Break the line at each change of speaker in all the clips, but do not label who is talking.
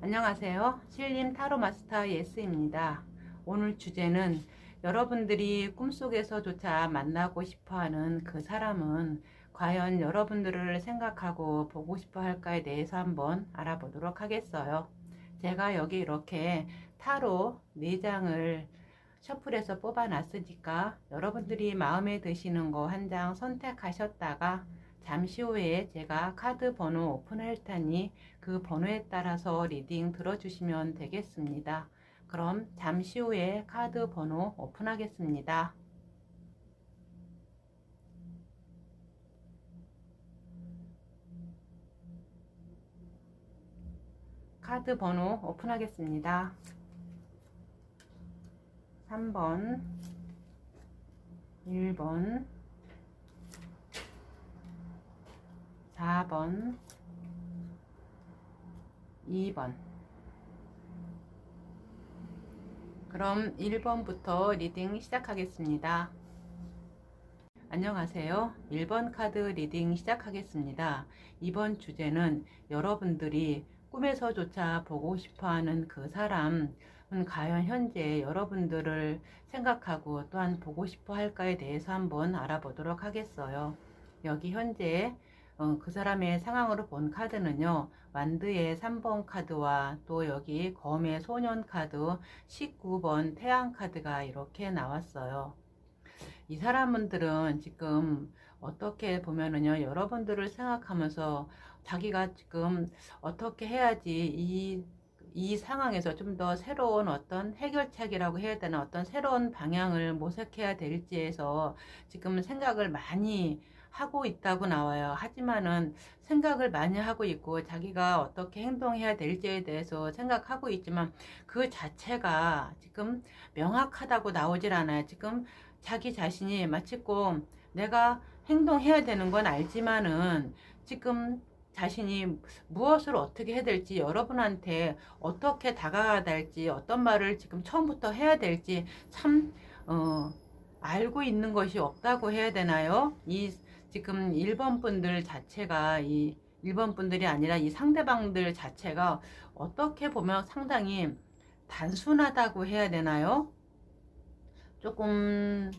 안녕하세요. 신림 타로 마스터 예스입니다. 오늘 주제는 여러분들이 꿈속에서조차 만나고 싶어하는 그 사람은 과연 여러분들을 생각하고 보고 싶어 할까에 대해서 한번 알아보도록 하겠어요. 제가 여기 이렇게 타로 4장을 셔플해서 뽑아 놨으니까 여러분들이 마음에 드시는 거 한 장 선택하셨다가 잠시 후에 제가 카드 번호 오픈할 테니 그 번호에 따라서 리딩 들어주시면 되겠습니다. 그럼 잠시 후에 카드 번호 오픈하겠습니다. 카드 번호 오픈하겠습니다. 3번, 1번, 4번, 2번. 그럼 1번부터 리딩 시작하겠습니다. 안녕하세요. 1번 카드 리딩 시작하겠습니다. 이번 주제는 여러분들이 꿈에서조차 보고 싶어하는 그 사람은 과연 현재 여러분들을 생각하고 또한 보고 싶어 할까에 대해서 한번 알아보도록 하겠어요. 여기 현재 그 사람의 상황으로 본 카드는요, 완드의 3번 카드와 또 여기 검의 소년 카드 19번 태양 카드가 이렇게 나왔어요. 이 사람들은 지금 어떻게 보면은요, 여러분들을 생각하면서 자기가 지금 어떻게 해야지 이 상황에서 좀 더 새로운 어떤 해결책이라고 해야 되나, 어떤 새로운 방향을 모색해야 될지에서 지금 생각을 많이 하고 있다고 나와요. 하지만은 생각을 많이 하고 있고 자기가 어떻게 행동해야 될지에 대해서 생각하고 있지만 그 자체가 지금 명확하다고 나오질 않아요. 지금 자기 자신이 마치 꼭 내가 행동해야 되는 건 알지만은 지금 자신이 무엇을 어떻게 해야 될지, 여러분한테 어떻게 다가가야 될지, 어떤 말을 지금 처음부터 해야 될지 참 알고 있는 것이 없다고 해야 되나요? 이 지금 1번 분들 자체가, 이 1번 분들이 아니라 이 상대방들 자체가 어떻게 보면 상당히 단순하다고 해야 되나요? 조금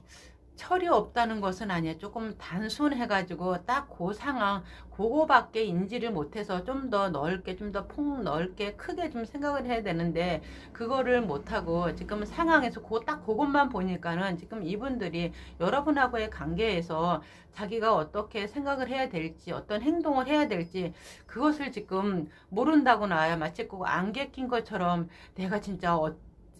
철이 없다는 것은 아니에요. 조금 단순해가지고 딱 그 상황, 그거밖에 인지를 못해서 좀 더 넓게, 좀 더 폭 넓게, 크게 좀 생각을 해야 되는데 그거를 못하고 지금 상황에서 딱 그것만 보니까는 지금 이분들이 여러분하고의 관계에서 자기가 어떻게 생각을 해야 될지, 어떤 행동을 해야 될지 그것을 지금 모른다고 나와요. 마치 그 안개 낀 것처럼 내가 진짜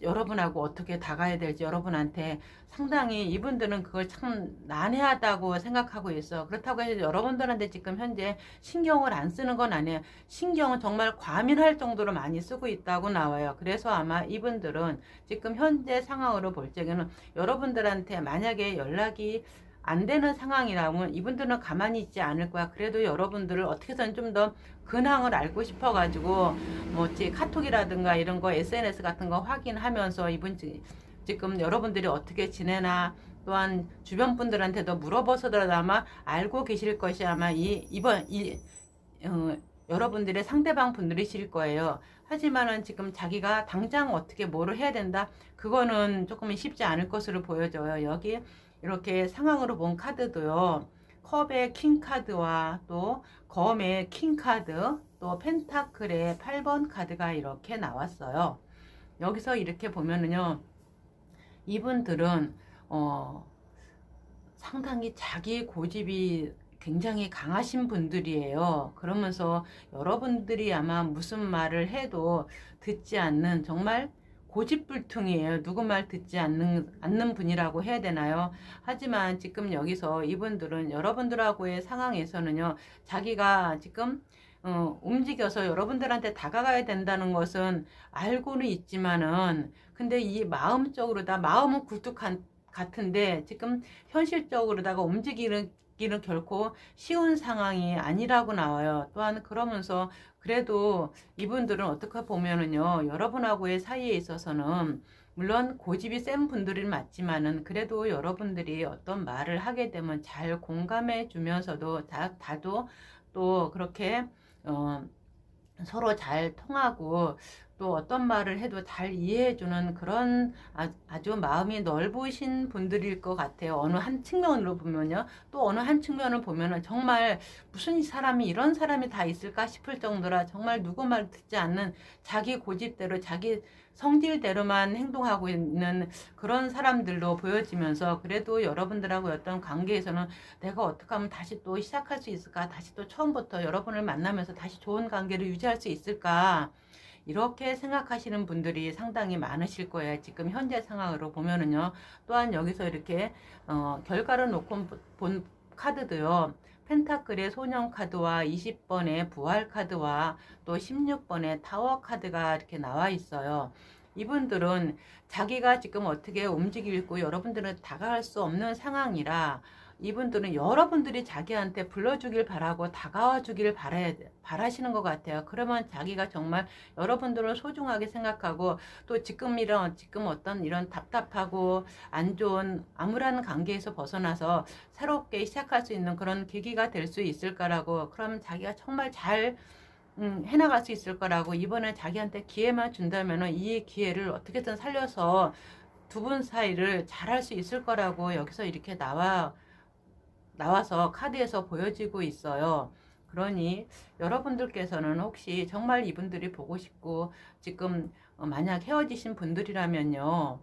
여러분하고 어떻게 다가야 될지, 여러분한테 상당히 이분들은 그걸 참 난해하다고 생각하고 있어. 그렇다고 해서 여러분들한테 지금 현재 신경을 안 쓰는 건 아니에요. 신경은 정말 과민할 정도로 많이 쓰고 있다고 나와요. 그래서 아마 이분들은 지금 현재 상황으로 볼 적에는 여러분들한테 만약에 연락이 안 되는 상황이라면 이분들은 가만히 있지 않을 거야. 그래도 여러분들을 어떻게든 좀 더 근황을 알고 싶어가지고 뭐 카톡이라든가 이런 거 SNS 같은 거 확인하면서 지금 여러분들이 어떻게 지내나, 또한 주변 분들한테도 물어봐서라도 아마 알고 계실 것이 아마 여러분들의 상대방 분들이실 거예요. 하지만은 지금 자기가 당장 어떻게 뭐를 해야 된다, 그거는 조금 쉽지 않을 것으로 보여져요. 여기 이렇게 상황으로 본 카드도요, 컵의 킹 카드와 또 검의 킹 카드, 또 펜타클의 8번 카드가 이렇게 나왔어요. 여기서 이렇게 보면은요, 이분들은 상당히 자기 고집이 굉장히 강하신 분들이에요. 그러면서 여러분들이 아마 무슨 말을 해도 듣지 않는 정말 고집불통이에요. 누구 말 듣지 않는 분이라고 해야 되나요? 하지만 지금 여기서 이분들은 여러분들하고의 상황에서는요, 자기가 지금 움직여서 여러분들한테 다가가야 된다는 것은 알고는 있지만은, 근데 이 마음적으로다, 마음은 굴뚝한 같은데 지금 현실적으로다가 움직이는 기는 결코 쉬운 상황이 아니라고 나와요. 또한 그러면서 그래도 이분들은 어떻게 보면은요, 여러분하고의 사이에 있어서는 물론 고집이 센 분들은 맞지만은 그래도 여러분들이 어떤 말을 하게 되면 잘 공감해 주면서도 다도 또 그렇게 서로 잘 통하고 또 어떤 말을 해도 잘 이해해주는 그런 아주 마음이 넓으신 분들일 것 같아요. 어느 한 측면으로 보면요. 또 어느 한 측면을 보면은 정말 무슨 사람이 이런 사람이 다 있을까 싶을 정도라 정말 누구 말 듣지 않는 자기 고집대로 자기 성질대로만 행동하고 있는 그런 사람들로 보여지면서 그래도 여러분들하고 어떤 관계에서는 내가 어떻게 하면 다시 또 시작할 수 있을까? 다시 또 처음부터 여러분을 만나면서 다시 좋은 관계를 유지할 수 있을까? 이렇게 생각하시는 분들이 상당히 많으실 거예요. 지금 현재 상황으로 보면은요. 또한 여기서 이렇게 결과를 놓고 본 카드도요. 펜타클의 소년 카드와 20번의 부활 카드와 또 16번의 타워 카드가 이렇게 나와 있어요. 이분들은 자기가 지금 어떻게 움직이고 여러분들은 다가갈 수 없는 상황이라 이분들은 여러분들이 자기한테 불러주길 바라고 다가와 주길 바라시는 것 같아요. 그러면 자기가 정말 여러분들을 소중하게 생각하고 또 지금 어떤 이런 답답하고 안 좋은 암울한 관계에서 벗어나서 새롭게 시작할 수 있는 그런 계기가 될 수 있을까라고 그럼 자기가 정말 잘 해나갈 수 있을 거라고 이번에 자기한테 기회만 준다면 이 기회를 어떻게든 살려서 두 분 사이를 잘할 수 있을 거라고 여기서 이렇게 나와서 카드에서 보여지고 있어요. 그러니 여러분들께서는 혹시 정말 이분들이 보고 싶고 지금 만약 헤어지신 분들이라면요.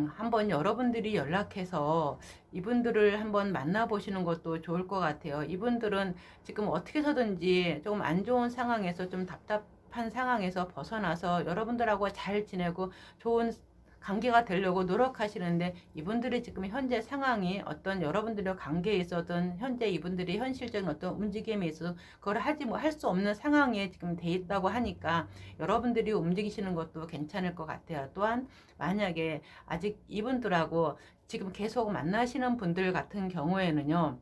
한번 여러분들이 연락해서 이분들을 한번 만나보시는 것도 좋을 것 같아요. 이분들은 지금 어떻게 해서든지 조금 안 좋은 상황에서 좀 답답한 상황에서 벗어나서 여러분들하고 잘 지내고 좋은 관계가 되려고 노력하시는데 이분들이 지금 현재 상황이 어떤 여러분들의 관계에 있어든 현재 이분들이 현실적인 어떤 움직임에 있어서 그걸 할 수 없는 상황에 지금 돼 있다고 하니까 여러분들이 움직이시는 것도 괜찮을 것 같아요. 또한 만약에 아직 이분들하고 지금 계속 만나시는 분들 같은 경우에는요.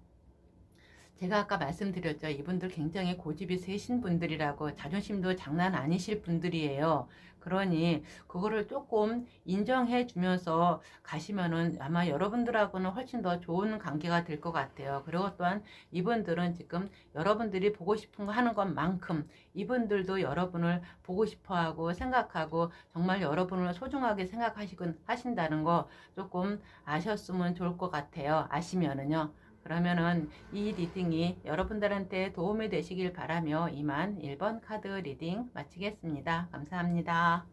제가 아까 말씀드렸죠. 이분들 굉장히 고집이 세신 분들이라고 자존심도 장난 아니실 분들이에요. 그러니 그거를 조금 인정해 주면서 가시면은 아마 여러분들하고는 훨씬 더 좋은 관계가 될 것 같아요. 그리고 또한 이분들은 지금 여러분들이 보고 싶은 거 하는 것만큼 이분들도 여러분을 보고 싶어 하고 생각하고 정말 여러분을 소중하게 생각하시곤 하신다는 거 조금 아셨으면 좋을 것 같아요. 아시면은요. 그러면은 이 리딩이 여러분들한테 도움이 되시길 바라며 이만 1번 카드 리딩 마치겠습니다. 감사합니다.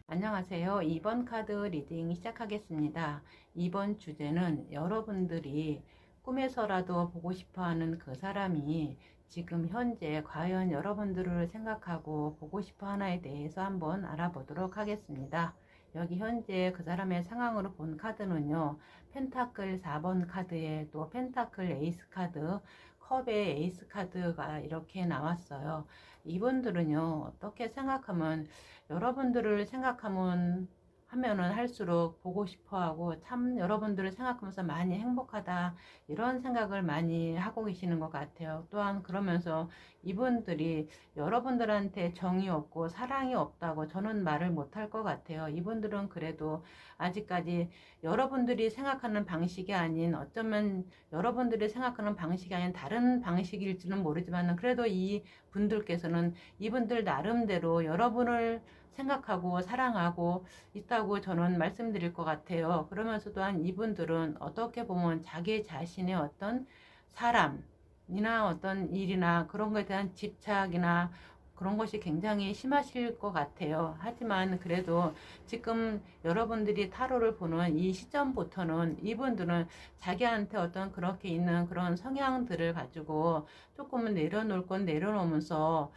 안녕하세요. 2번 카드 리딩 시작하겠습니다. 이번 주제는 여러분들이 꿈에서라도 보고 싶어하는 그 사람이 지금 현재 과연 여러분들을 생각하고 보고 싶어 하나에 대해서 한번 알아보도록 하겠습니다. 여기 현재 그 사람의 상황으로 본 카드는요. 펜타클 4번 카드에 또 펜타클 에이스 카드, 컵의 에이스 카드가 이렇게 나왔어요. 이분들은요. 어떻게 생각하면 여러분들을 생각하면 하면은 할수록 보고 싶어 하고 참 여러분들을 생각하면서 많이 행복하다 이런 생각을 많이 하고 계시는 것 같아요. 또한 그러면서 이분들이 여러분들한테 정이 없고 사랑이 없다고 저는 말을 못할 것 같아요. 이분들은 그래도 아직까지 여러분들이 생각하는 방식이 아닌 어쩌면 여러분들이 생각하는 방식이 아닌 다른 방식일지는 모르지만 그래도 이 분들께서는 이분들 나름대로 여러분을 생각하고 사랑하고 있다고 저는 말씀드릴 것 같아요. 그러면서 또한 이분들은 어떻게 보면 자기 자신의 어떤 사람이나 어떤 일이나 그런 것에 대한 집착이나 그런 것이 굉장히 심하실 것 같아요. 하지만 그래도 지금 여러분들이 타로를 보는 이 시점부터는 이분들은 자기한테 어떤 그렇게 있는 그런 성향들을 가지고 조금은 내려놓을 건 내려놓으면서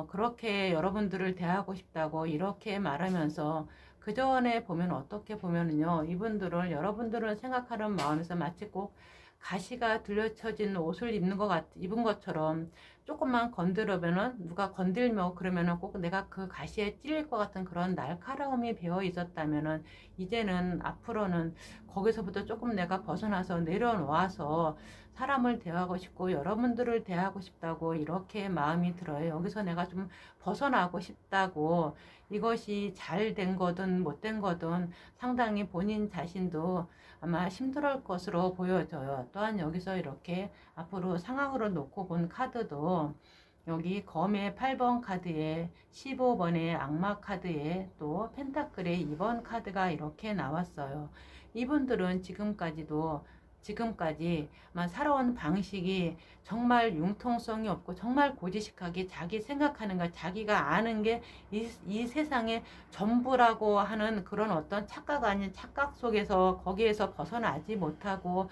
그렇게 여러분들을 대하고 싶다고 이렇게 말하면서 그 전에 보면 어떻게 보면은요, 이분들을 여러분들을 생각하는 마음에서 마치 꼭 가시가 들려쳐진 옷을 입은 것처럼 조금만 건드려면은 누가 건들며 그러면은 꼭 내가 그 가시에 찔릴 것 같은 그런 날카로움이 배어 있었다면은 이제는 앞으로는 거기서부터 조금 내가 벗어나서 내려놓아서 사람을 대하고 싶고 여러분들을 대하고 싶다고 이렇게 마음이 들어요. 여기서 내가 좀 벗어나고 싶다고 이것이 잘 된 거든 못된 거든 상당히 본인 자신도 아마 힘들을 것으로 보여져요. 또한 여기서 이렇게 앞으로 상황으로 놓고 본 카드도 여기 검의 8번 카드에 15번의 악마 카드에 또 펜타클의 2번 카드가 이렇게 나왔어요. 이분들은 지금까지 살아온 방식이 정말 융통성이 없고 정말 고지식하게 자기 생각하는 것, 자기가 아는 게 이 세상의 전부라고 하는 그런 어떤 착각 아닌 착각 속에서 거기에서 벗어나지 못하고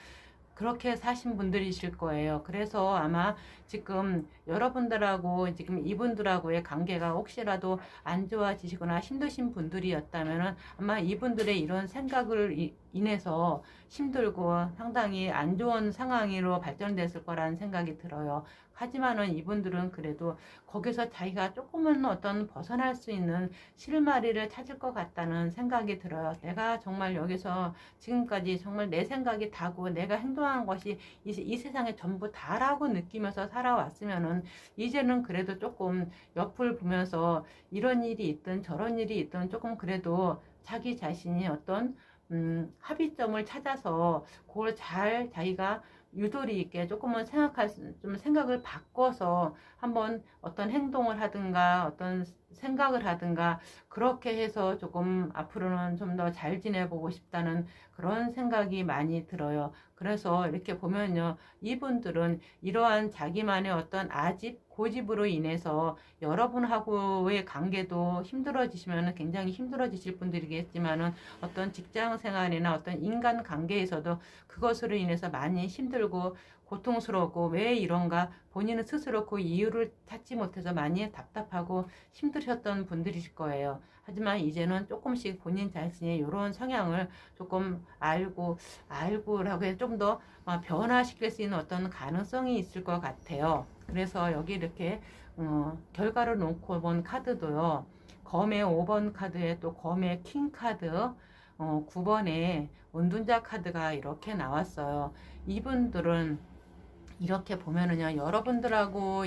그렇게 사신 분들이실 거예요. 그래서 아마 지금 여러분들하고 지금 이분들하고의 관계가 혹시라도 안 좋아지시거나 힘드신 분들이었다면 아마 이분들의 이런 생각을 인해서 힘들고 상당히 안 좋은 상황으로 발전됐을 거라는 생각이 들어요. 하지만은 이분들은 그래도 거기서 자기가 조금은 어떤 벗어날 수 있는 실마리를 찾을 것 같다는 생각이 들어요. 내가 정말 여기서 지금까지 정말 내 생각이 다고 내가 행동한 것이 이 세상의 전부 다라고 느끼면서 살아왔으면은 이제는 그래도 조금 옆을 보면서 이런 일이 있든 저런 일이 있든 조금 그래도 자기 자신이 어떤 합의점을 찾아서 그걸 잘 자기가 유도리 있게 조금은 좀 생각을 바꿔서 한번 어떤 행동을 하든가 어떤 생각을 하든가 그렇게 해서 조금 앞으로는 좀 더 잘 지내보고 싶다는 그런 생각이 많이 들어요. 그래서 이렇게 보면요, 이분들은 이러한 자기만의 어떤 고집으로 인해서 여러분하고의 관계도 힘들어지시면 굉장히 힘들어지실 분들이겠지만은 어떤 직장 생활이나 어떤 인간 관계에서도 그것으로 인해서 많이 힘들고 고통스럽고 왜 이런가 본인은 스스로 그 이유를 찾지 못해서 많이 답답하고 힘드셨던 분들이실 거예요. 하지만 이제는 조금씩 본인 자신의 이런 성향을 조금 알고라고 해서 좀 더 변화시킬 수 있는 어떤 가능성이 있을 것 같아요. 그래서 여기 이렇게 결과를 놓고 본 카드도요. 검의 5번 카드에 또 검의 킹 카드, 9번에 운둔자 카드가 이렇게 나왔어요. 이분들은 이렇게 보면은요, 여러분들하고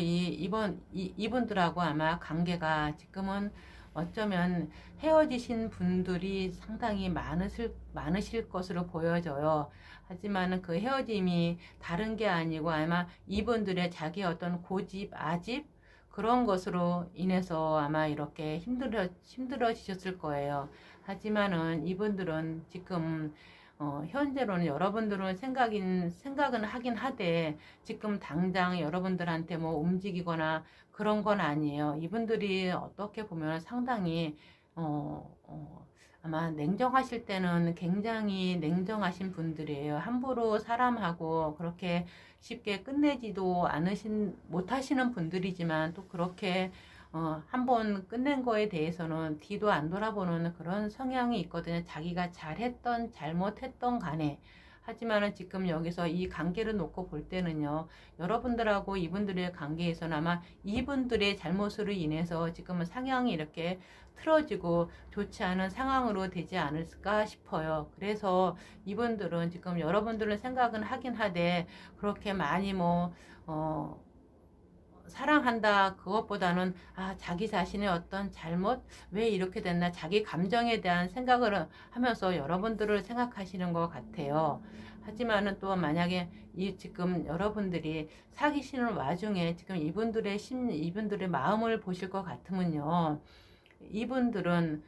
이분들하고 아마 관계가 지금은 어쩌면 헤어지신 분들이 상당히 많으실 것으로 보여져요. 하지만 그 헤어짐이 다른 게 아니고 아마 이분들의 자기 어떤 고집, 아집, 그런 것으로 인해서 아마 이렇게 힘들어지셨을 거예요. 하지만은 이분들은 지금 현재로는 여러분들은 생각은 하긴 하되 지금 당장 여러분들한테 뭐 움직이거나 그런 건 아니에요. 이분들이 어떻게 보면 상당히 아마 냉정하실 때는 굉장히 냉정하신 분들이에요. 함부로 사람하고 그렇게 쉽게 끝내지도 못하시는 분들이지만 또 그렇게 한번 끝낸 거에 대해서는 뒤도 안 돌아보는 그런 성향이 있거든요. 자기가 잘했던 잘못했던 간에. 하지만은 지금 여기서 이 관계를 놓고 볼 때는요, 여러분들하고 이분들의 관계에서는 아마 이분들의 잘못으로 인해서 지금은 상황이 이렇게 틀어지고 좋지 않은 상황으로 되지 않을까 싶어요. 그래서 이분들은 지금 여러분들은 생각은 하긴 하되 그렇게 많이 사랑한다 그것보다는 자기 자신의 어떤 잘못 왜 이렇게 됐나 자기 감정에 대한 생각을 하면서 여러분들을 생각하시는 것 같아요. 하지만은 또 만약에 지금 여러분들이 사귀시는 와중에 지금 이분들의 마음을 보실 것 같으면요, 이분들은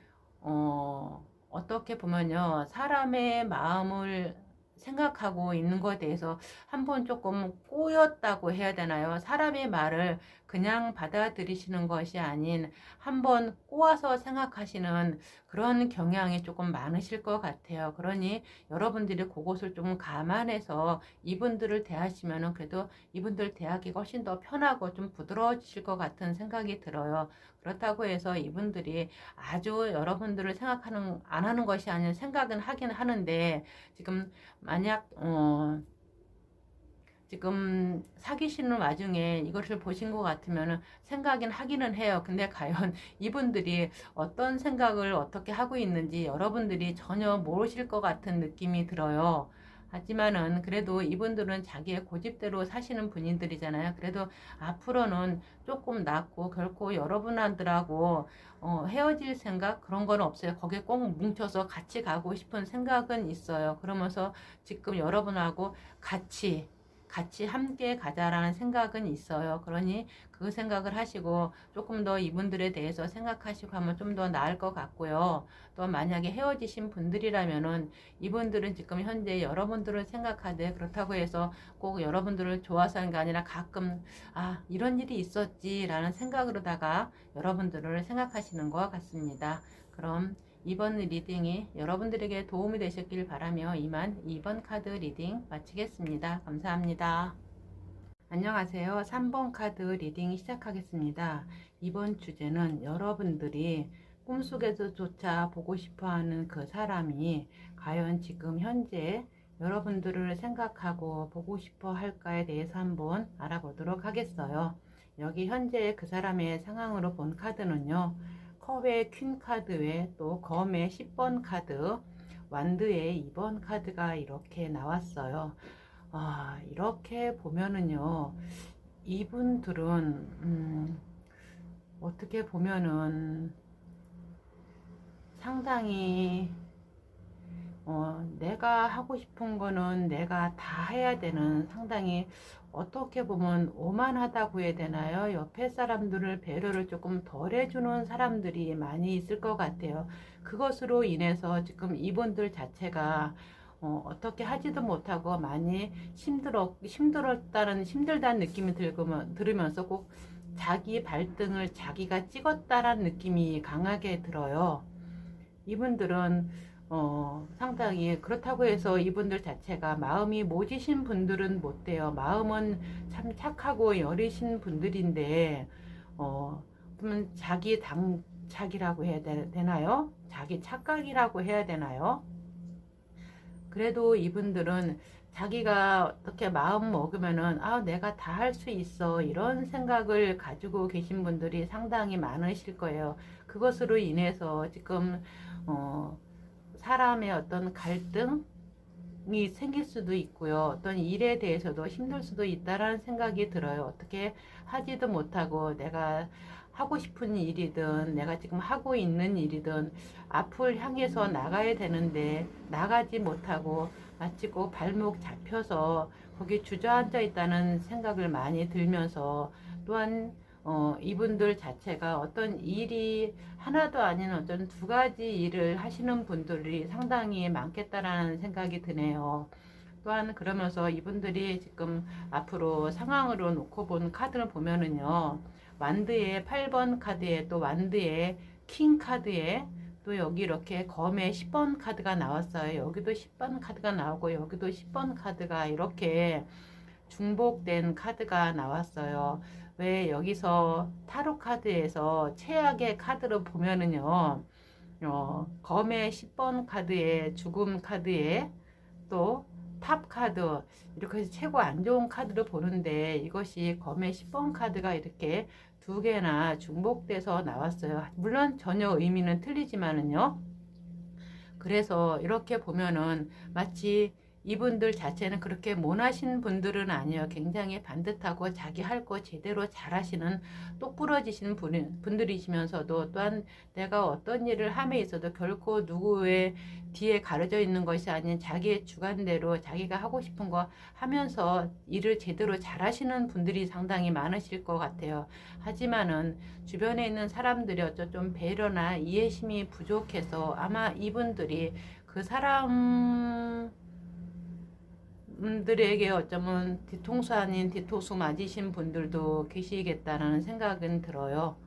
어떻게 보면요, 사람의 마음을 생각하고 있는 것에 대해서 한번 조금 꼬였다고 해야 되나요? 사람의 말을 그냥 받아들이시는 것이 아닌 한번 꼬아서 생각하시는 그런 경향이 조금 많으실 것 같아요. 그러니 여러분들이 그것을 좀 감안해서 이분들을 대하시면은 그래도 이분들 대하기가 훨씬 더 편하고 좀 부드러워지실 것 같은 생각이 들어요. 그렇다고 해서 이분들이 아주 여러분들을 안 하는 것이 아닌 생각은 하긴 하는데 지금 만약 지금 사귀시는 와중에 이것을 보신 것 같으면 생각은 하기는 해요. 근데 과연 이분들이 어떤 생각을 어떻게 하고 있는지 여러분들이 전혀 모르실 것 같은 느낌이 들어요. 하지만은 그래도 이분들은 자기의 고집대로 사시는 분들이잖아요. 그래도 앞으로는 조금 낫고 결코 여러분들하고 헤어질 생각 그런 건 없어요. 거기에 꼭 뭉쳐서 같이 가고 싶은 생각은 있어요. 그러면서 지금 여러분하고 같이 같이 함께 가자라는 생각은 있어요. 그러니 그 생각을 하시고 조금 더 이분들에 대해서 생각하시고 하면 좀 더 나을 것 같고요. 또 만약에 헤어지신 분들이라면은 이분들은 지금 현재 여러분들을 생각하되, 그렇다고 해서 꼭 여러분들을 좋아서 하는 게 아니라 가끔 이런 일이 있었지라는 생각으로다가 여러분들을 생각하시는 것 같습니다. 그럼 이번 리딩이 여러분들에게 도움이 되셨길 바라며 이만 2번 카드 리딩 마치겠습니다. 감사합니다. 안녕하세요. 3번 카드 리딩 시작하겠습니다. 이번 주제는 여러분들이 꿈속에서조차 보고 싶어하는 그 사람이 과연 지금 현재 여러분들을 생각하고 보고 싶어 할까에 대해서 한번 알아보도록 하겠어요. 여기 현재 그 사람의 상황으로 본 카드는요, 컵의 퀸 카드 외에 또 검의 10번 카드, 완드의 2번 카드가 이렇게 나왔어요. 이렇게 보면은요, 이분들은 어떻게 보면은 상당히 내가 하고 싶은 거는 내가 다 해야 되는, 상당히 어떻게 보면 오만하다고 해야 되나요? 옆에 사람들을 배려를 조금 덜 해주는 사람들이 많이 있을 것 같아요. 그것으로 인해서 지금 이분들 자체가 어떻게 하지도 못하고 많이 힘들다는 느낌이 들으면서 꼭 자기 발등을 자기가 찍었다라는 느낌이 강하게 들어요. 이분들은 상당히, 그렇다고 해서 이분들 자체가 마음이 모지신 분들은 못 돼요. 마음은 참 착하고 여리신 분들인데, 그러면 자기 당착이라고 해야 되나요? 자기 착각이라고 해야 되나요? 그래도 이분들은 자기가 어떻게 마음 먹으면은 내가 다 할 수 있어, 이런 생각을 가지고 계신 분들이 상당히 많으실 거예요. 그것으로 인해서 지금 사람의 어떤 갈등이 생길 수도 있고요. 어떤 일에 대해서도 힘들 수도 있다라는 생각이 들어요. 어떻게 하지도 못하고 내가 하고 싶은 일이든 내가 지금 하고 있는 일이든 앞을 향해서 나가야 되는데 나가지 못하고 마치 꼭 발목 잡혀서 거기 주저앉아 있다는 생각을 많이 들면서, 또한 이분들 자체가 어떤 일이 하나도 아닌 어떤 두 가지 일을 하시는 분들이 상당히 많겠다라는 생각이 드네요. 또한 그러면서 이분들이 지금 앞으로 상황으로 놓고 본 카드를 보면은요, 완드의 8번 카드에 또 완드의 킹 카드에 또 여기 이렇게 검의 10번 카드가 나왔어요. 여기도 10번 카드가 나오고 여기도 10번 카드가 이렇게 중복된 카드가 나왔어요. 왜 여기서 타로 카드에서 최악의 카드를 보면은요, 검의 10번 카드에 죽음 카드에 또 탑 카드, 이렇게 해서 최고 안 좋은 카드를 보는데 이것이 검의 10번 카드가 이렇게 두 개나 중복돼서 나왔어요. 물론 전혀 의미는 틀리지만은요. 그래서 이렇게 보면은 마치 이분들 자체는 그렇게 모나신 분들은 아니에요. 굉장히 반듯하고 자기 할 거 제대로 잘하시는 똑부러지시는 분들이시면서도, 또한 내가 어떤 일을 함에 있어도 결코 누구의 뒤에 가려져 있는 것이 아닌 자기의 주관대로 자기가 하고 싶은 거 하면서 일을 제대로 잘하시는 분들이 상당히 많으실 것 같아요. 하지만은 주변에 있는 사람들이 좀 배려나 이해심이 부족해서 아마 이분들이 그 사람들에게 어쩌면 뒤통수 아닌 뒤통수 맞으신 분들도 계시겠다는 생각은 들어요.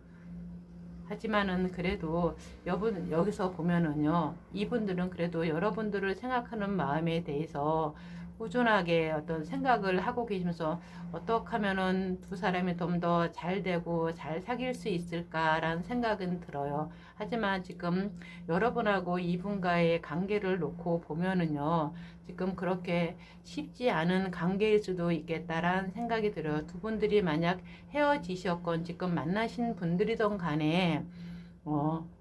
하지만은 그래도 여기서 보면은요, 이분들은 그래도 여러분들을 생각하는 마음에 대해서 꾸준하게 어떤 생각을 하고 계시면서 어떻게 하면은 두 사람이 좀 더 잘 되고 잘 사귈 수 있을까라는 생각은 들어요. 하지만 지금 여러분하고 이분과의 관계를 놓고 보면은요, 지금 그렇게 쉽지 않은 관계일 수도 있겠다라는 생각이 들어요. 두 분들이 만약 헤어지셨건 지금 만나신 분들이던 간에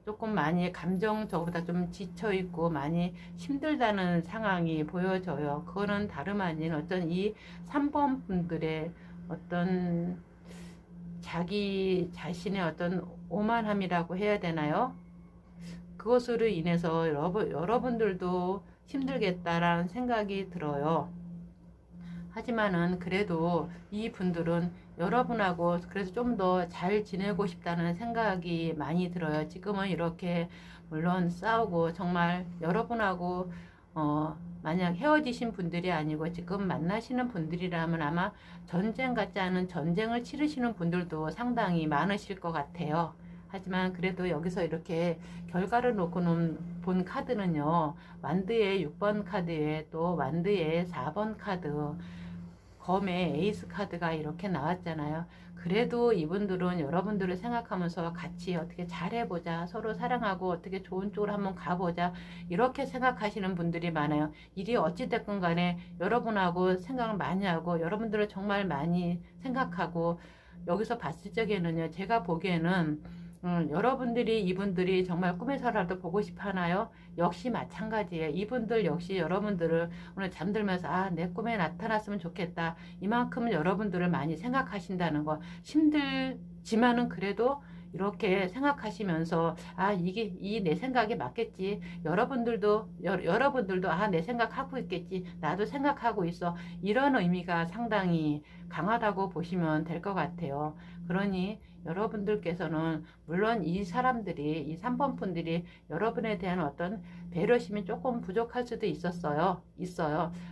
조금 많이 감정적보다 좀 지쳐있고 많이 힘들다는 상황이 보여져요. 그거는 다름 아닌 어떤 이 3번 분들의 어떤 자기 자신의 어떤 오만함이라고 해야 되나요? 그것으로 인해서 여러분들도 힘들겠다라는 생각이 들어요. 하지만은 그래도 이 분들은 여러분하고 그래서 좀 더 잘 지내고 싶다는 생각이 많이 들어요. 지금은 이렇게 물론 싸우고 정말 여러분하고 만약 헤어지신 분들이 아니고 지금 만나시는 분들이라면 아마 전쟁 같지 않은 전쟁을 치르시는 분들도 상당히 많으실 것 같아요. 하지만 그래도 여기서 이렇게 결과를 놓고는 본 카드는요. 완드의 6번 카드에 또 완드의 4번 카드, 검의 에이스 카드가 이렇게 나왔잖아요. 그래도 이분들은 여러분들을 생각하면서 같이 어떻게 잘해보자, 서로 사랑하고 어떻게 좋은 쪽으로 한번 가보자, 이렇게 생각하시는 분들이 많아요. 일이 어찌됐건 간에 여러분하고 생각을 많이 하고 여러분들을 정말 많이 생각하고, 여기서 봤을 적에는요, 제가 보기에는 여러분들이 이분들이 정말 꿈에서라도 보고 싶어 하나요? 역시 마찬가지예요. 이분들 역시 여러분들을 오늘 잠들면서 내 꿈에 나타났으면 좋겠다. 이만큼 여러분들을 많이 생각하신다는 거. 힘들지만은 그래도 이렇게 생각하시면서 이게 이 내 생각이 맞겠지. 여러분들도 내 생각하고 있겠지. 나도 생각하고 있어. 이런 의미가 상당히 강하다고 보시면 될 것 같아요. 그러니 여러분들께서는 물론 이 사람들이 이 3번 분들이 여러분에 대한 어떤 배려심이 조금 부족할 수도 있어요.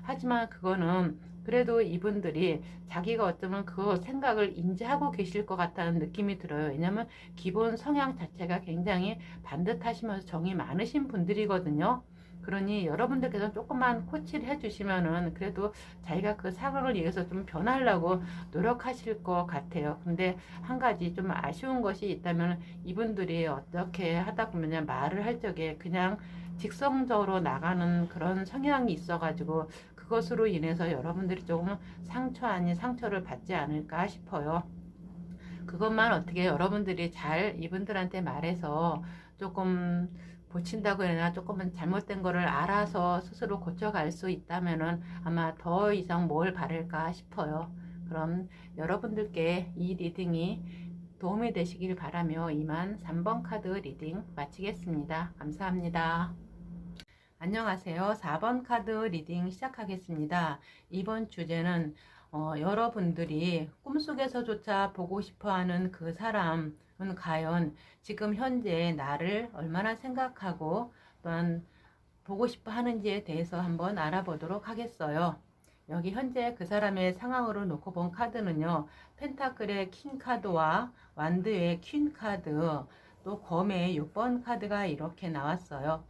하지만 그거는 그래도 이분들이 자기가 어쩌면 그 생각을 인지하고 계실 것 같다는 느낌이 들어요. 왜냐면 기본 성향 자체가 굉장히 반듯하시면서 정이 많으신 분들이거든요. 그러니 여러분들께서 조금만 코치를 해주시면은 그래도 자기가 그 상황을 위해서 좀 변하려고 노력하실 것 같아요. 근데 한 가지 좀 아쉬운 것이 있다면 이분들이 어떻게 하다 보면 말을 할 적에 그냥 직성적으로 나가는 그런 성향이 있어가지고 그것으로 인해서 여러분들이 조금 상처 아닌 상처를 받지 않을까 싶어요. 그것만 어떻게 여러분들이 잘 이분들한테 말해서 조금 고친다고 해야 되나, 조금은 잘못된 거를 알아서 스스로 고쳐갈 수 있다면은 아마 더 이상 뭘 바랄까 싶어요. 그럼 여러분들께 이 리딩이 도움이 되시길 바라며 이만 3번 카드 리딩 마치겠습니다. 감사합니다. 안녕하세요. 4번 카드 리딩 시작하겠습니다. 이번 주제는 여러분들이 꿈속에서조차 보고 싶어하는 그 사람은 과연 지금 현재 나를 얼마나 생각하고 또한 보고 싶어 하는지에 대해서 한번 알아보도록 하겠어요. 여기 현재 그 사람의 상황으로 놓고 본 카드는요. 펜타클의 킹 카드와 완드의 퀸 카드, 또 검의 6번 카드가 이렇게 나왔어요.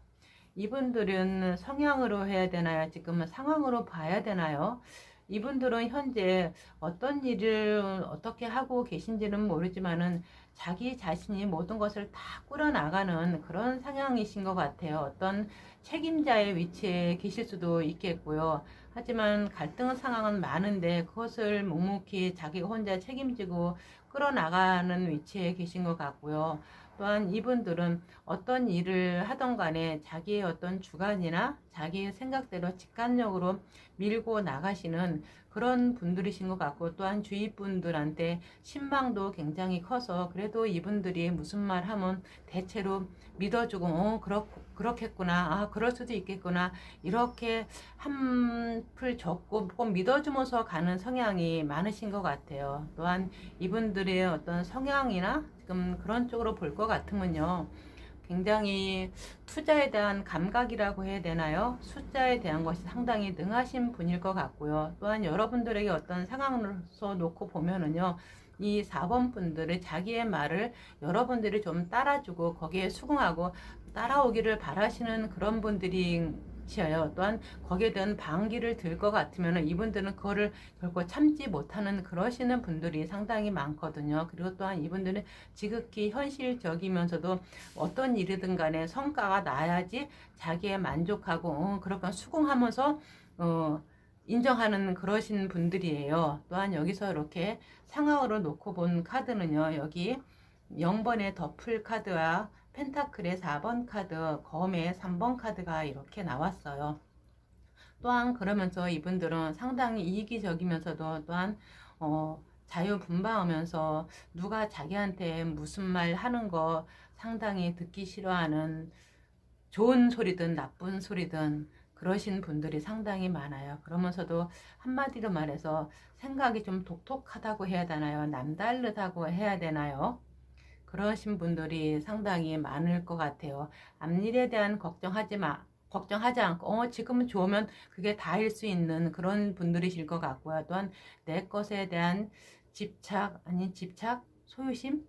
이분들은 성향으로 해야 되나요? 지금은 상황으로 봐야 되나요? 이분들은 현재 어떤 일을 어떻게 하고 계신지는 모르지만은 자기 자신이 모든 것을 다 꾸려나가는 그런 상황이신 것 같아요. 어떤 책임자의 위치에 계실 수도 있겠고요. 하지만 갈등 상황은 많은데 그것을 묵묵히 자기가 혼자 책임지고 끌어나가는 위치에 계신 것 같고요. 또한 이분들은 어떤 일을 하던 간에 자기의 어떤 주관이나 자기의 생각대로 직관적으로 밀고 나가시는 그런 분들이신 것 같고, 또한 주위 분들한테 신망도 굉장히 커서 그래도 이분들이 무슨 말 하면 대체로 믿어주고 그렇겠구나, 그럴 수도 있겠구나, 이렇게 한풀 적고 꼭 믿어주면서 가는 성향이 많으신 것 같아요. 또한 이분들의 어떤 성향이나 지금 그런 쪽으로 볼 것 같으면요, 굉장히 투자에 대한 감각이라고 해야 되나요? 숫자에 대한 것이 상당히 능하신 분일 것 같고요. 또한 여러분들에게 어떤 상황으로서 놓고 보면은요, 이 4번 분들의 자기의 말을 여러분들이 좀 따라주고 거기에 수긍하고 따라오기를 바라시는 그런 분들이 요 또한 거기에 대한 반기를 들 것 같으면 이분들은 그거를 결코 참지 못하는 그러시는 분들이 상당히 많거든요. 그리고 또한 이분들은 지극히 현실적이면서도 어떤 일이든 간에 성과가 나야지 자기의 만족하고 그렇게 수긍하면서 인정하는 그러신 분들이에요. 또한 여기서 이렇게 상황으로 놓고 본 카드는요, 여기 0번의 더플 카드와 펜타클의 4번 카드, 검의 3번 카드가 이렇게 나왔어요. 또한 그러면서 이분들은 상당히 이기적이면서도 또한 자유분방하면서 누가 자기한테 무슨 말 하는 거 상당히 듣기 싫어하는, 좋은 소리든 나쁜 소리든 그러신 분들이 상당히 많아요. 그러면서도 한마디로 말해서 생각이 좀 독특하다고 해야 되나요? 남다르다고 해야 되나요? 그러신 분들이 상당히 많을 것 같아요. 앞일에 대한 걱정하지 않고, 지금은 좋으면 그게 다일 수 있는 그런 분들이실 것 같고요. 또한 내 것에 대한 집착, 소유심?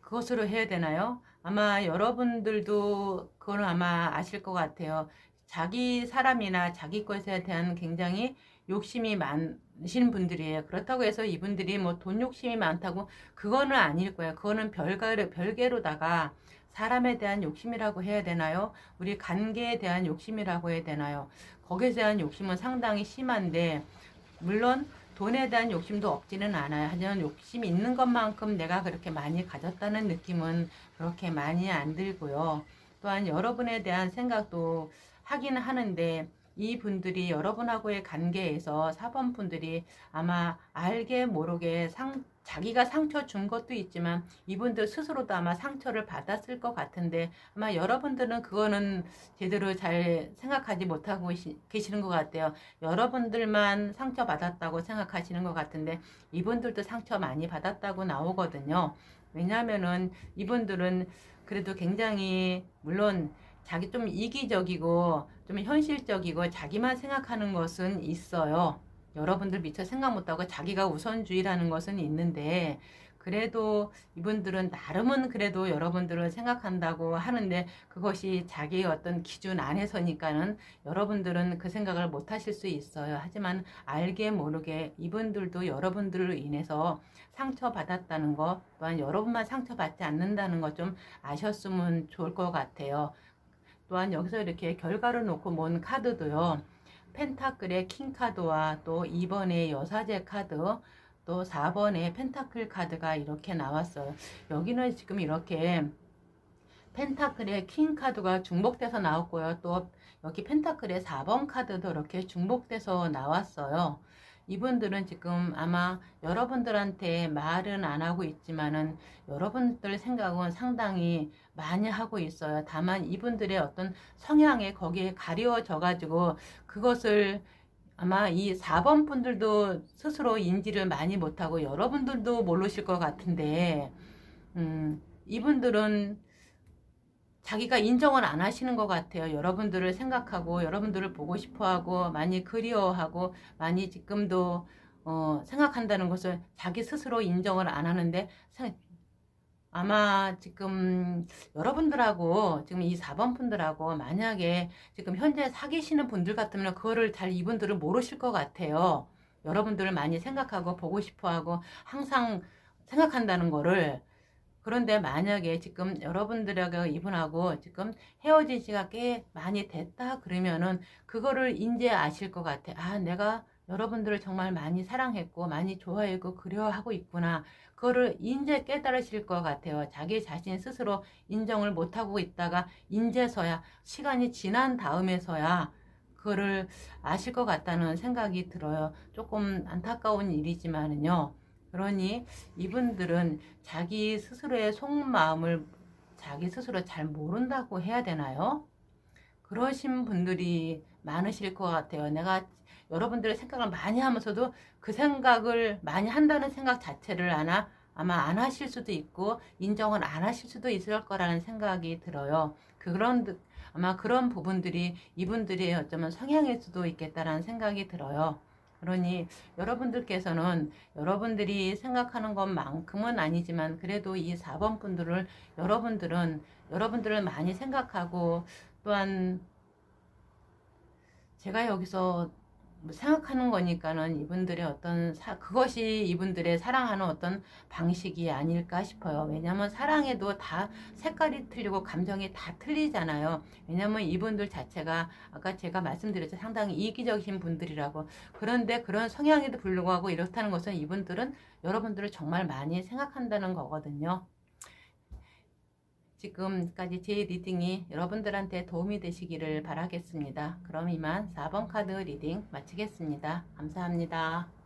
그것으로 해야 되나요? 아마 여러분들도 그거는 아마 아실 것 같아요. 자기 사람이나 자기 것에 대한 굉장히 욕심이 많으신 분들이에요. 그렇다고 해서 이분들이 뭐 돈 욕심이 많다고 그거는 아닐 거예요. 그거는 별개로다가 사람에 대한 욕심이라고 해야 되나요? 우리 관계에 대한 욕심이라고 해야 되나요? 거기에 대한 욕심은 상당히 심한데 물론 돈에 대한 욕심도 없지는 않아요. 하지만 욕심이 있는 것만큼 내가 그렇게 많이 가졌다는 느낌은 그렇게 많이 안 들고요. 또한 여러분에 대한 생각도 하긴 하는데 이분들이 여러분하고의 관계에서 사번분들이 아마 알게 모르게 자기가 상처 준 것도 있지만 이분들 스스로도 아마 상처를 받았을 것 같은데 아마 여러분들은 그거는 제대로 잘 생각하지 못하고 계시는 것 같아요. 여러분들만 상처받았다고 생각하시는 것 같은데 이분들도 상처 많이 받았다고 나오거든요. 왜냐하면은 이분들은 그래도 굉장히 물론 자기 좀 이기적이고 좀 현실적이고 자기만 생각하는 것은 있어요. 여러분들 미처 생각 못하고 자기가 우선주의라는 것은 있는데 그래도 이분들은 나름은 그래도 여러분들을 생각한다고 하는데 그것이 자기의 어떤 기준 안에서니까는 여러분들은 그 생각을 못 하실 수 있어요. 하지만 알게 모르게 이분들도 여러분들로 인해서 상처받았다는 것 또한 여러분만 상처받지 않는다는 것 좀 아셨으면 좋을 것 같아요. 또한 여기서 이렇게 결과를 놓고 모은 카드도요. 펜타클의 킹 카드와 또 2번의 여사제 카드 또 4번의 펜타클 카드가 이렇게 나왔어요. 여기는 지금 이렇게 펜타클의 킹 카드가 중복돼서 나왔고요. 또 여기 펜타클의 4번 카드도 이렇게 중복돼서 나왔어요. 이분들은 지금 아마 여러분들한테 말은 안 하고 있지만은 여러분들 생각은 상당히 많이 하고 있어요. 다만 이분들의 어떤 성향에 거기에 가려져 가지고 그것을 아마 이 4번 분들도 스스로 인지를 많이 못하고 여러분들도 모르실 것 같은데 이분들은 자기가 인정을 안 하시는 것 같아요. 여러분들을 생각하고 여러분들을 보고 싶어하고 많이 그리워하고 많이 지금도 생각한다는 것을 자기 스스로 인정을 안 하는데 아마 지금 여러분들하고 지금 이 4번 분들하고 만약에 지금 현재 사귀시는 분들 같으면 그거를 잘 이분들은 모르실 것 같아요. 여러분들을 많이 생각하고 보고 싶어하고 항상 생각한다는 거를 그런데 만약에 지금 여러분들하고 이분하고 지금 헤어진 지가 꽤 많이 됐다 그러면은 그거를 이제 아실 것 같아. 아, 내가 여러분들을 정말 많이 사랑했고 많이 좋아했고 그리워하고 있구나. 그거를 이제 깨달으실 것 같아요. 자기 자신 스스로 인정을 못하고 있다가 인제서야 시간이 지난 다음에서야 그거를 아실 것 같다는 생각이 들어요. 조금 안타까운 일이지만은요. 그러니 이분들은 자기 스스로의 속마음을 자기 스스로 잘 모른다고 해야 되나요? 그러신 분들이 많으실 것 같아요. 내가 여러분들의 생각을 많이 하면서도 그 생각을 많이 한다는 생각 자체를 아마 안 하실 수도 있고 인정을 안 하실 수도 있을 거라는 생각이 들어요. 아마 그런 부분들이 이분들의 어쩌면 성향일 수도 있겠다라는 생각이 들어요. 그러니 여러분들께서는 여러분들이 생각하는 것만큼은 아니지만 그래도 이 4번 분들을 여러분들을 많이 생각하고 또한 제가 여기서 생각하는 거니까는 이분들의 그것이 이분들의 사랑하는 어떤 방식이 아닐까 싶어요. 왜냐면 사랑에도 다 색깔이 틀리고 감정이 다 틀리잖아요. 왜냐면 이분들 자체가 아까 제가 말씀드렸죠. 상당히 이기적이신 분들이라고. 그런데 그런 성향에도 불구하고 이렇다는 것은 이분들은 여러분들을 정말 많이 생각한다는 거거든요. 지금까지 제 리딩이 여러분들한테 도움이 되시기를 바라겠습니다. 그럼 이만 4번 카드 리딩 마치겠습니다. 감사합니다.